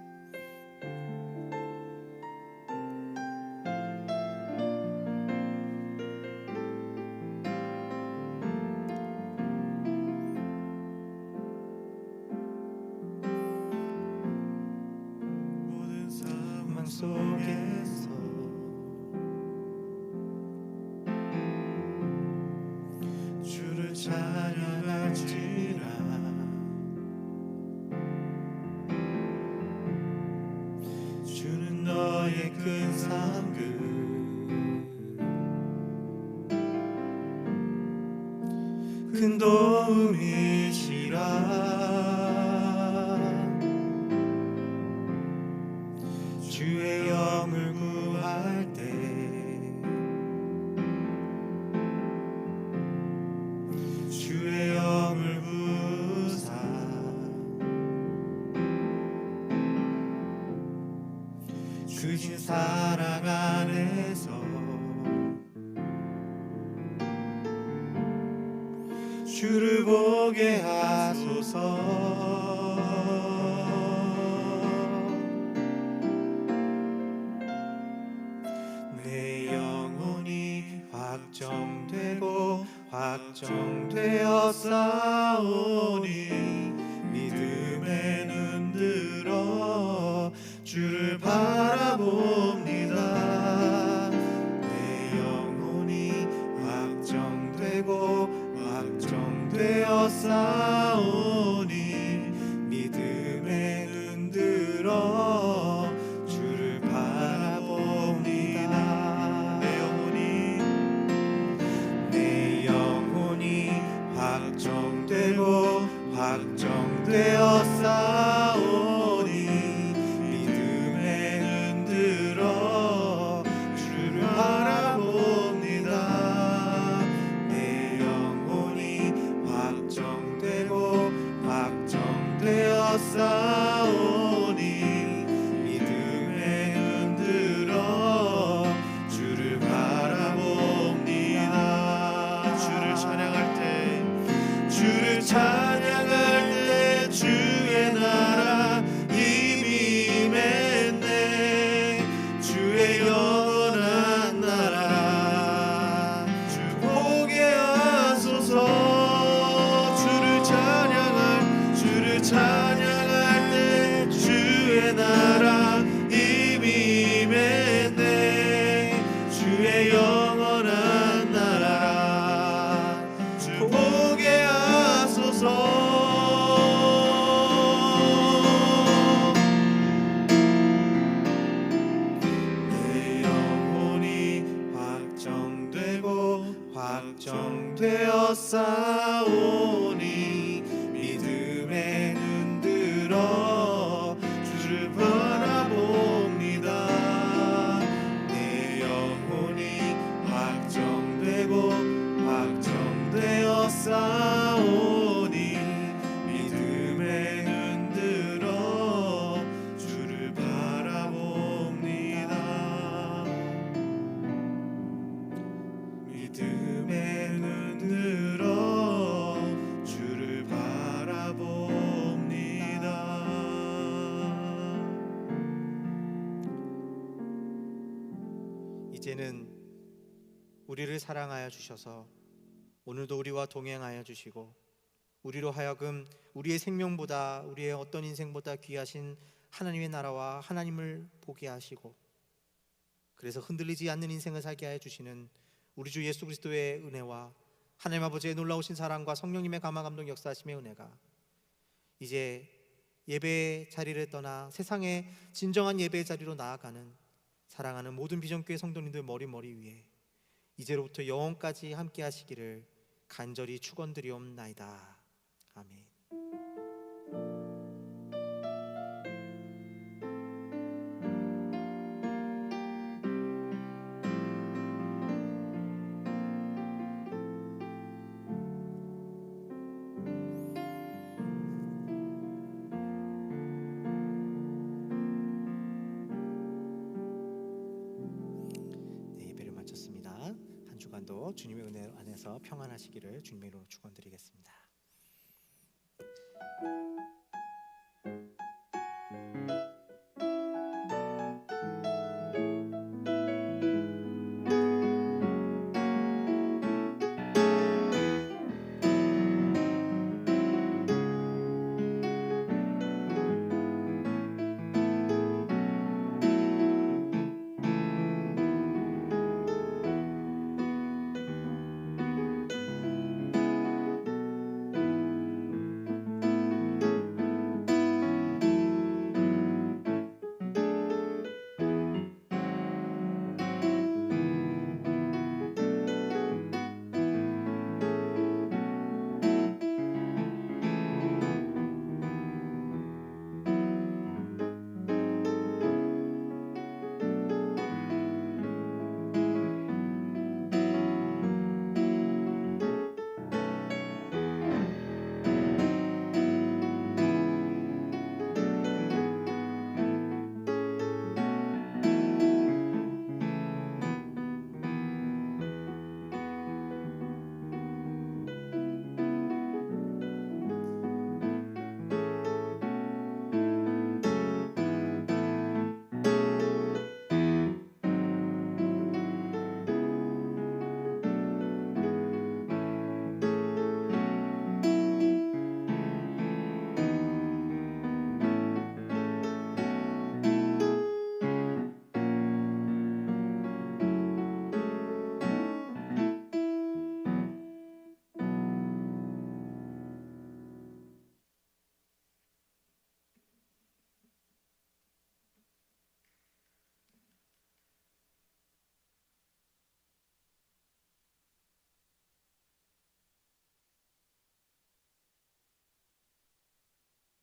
모든 상황 속에서 주를 찬양할지라. 주는 너의 큰 상급 큰 도움이시라. 주의 영을 구할 때 크신 사랑 안에서 주를 보게 하소서. 내 영혼이 확정되고 확정되어 싸우니 믿음에 눈 들어 주를 바라봅니다. 내 영혼이 확정되고 확정되어 싸우니 믿음에 눈 들어 주를 바라봅니다. 내 영혼이 확정되고 확정되어 싸우니 믿음에 눈 들어 주를 바라봅니다. 내 영혼이 확정되고 확정되어 싸우니 믿음에 눈 들어 주를 바라봅니다. 주를 찬양할 때 주의 나라 이미 임했네. 주의 영원한 나라 주 보게 하소서. 주를 찬양할 때 주의 나라 이미 임했네. 주의 영원한 나라 주 보게 하소서. 내 영혼이 확정되고 확정되어 싸우니 믿음에 눈 들어 주를 바라봅니다. 내 영혼이 확정되고 확정되어 싸우니 믿음에 눈 들어 주를 바라봅니다. 믿음에 눈 들어 주를 바라봅니다. 이제는 우리를 사랑하여 주셔서 오늘도 우리와 동행하여 주시고 우리로 하여금 우리의 생명보다 우리의 어떤 인생보다 귀하신 하나님의 나라와 하나님을 보게 하시고 그래서 흔들리지 않는 인생을 살게 하여 주시는 우리 주 예수 그리스도의 은혜와 하나님 아버지의 놀라우신 사랑과 성령님의 감화 감동 역사하심의 은혜가 이제 예배의 자리를 떠나 세상의 진정한 예배의 자리로 나아가는 사랑하는 모든 비전교회 성도님들 머리 위에 이제로부터 영원까지 함께 하시기를 간절히 축원드리옵나이다. 아멘. 한 주간도 주님의 은혜 안에서 평안하시기를 주님의 이름으로 축원드리겠습니다.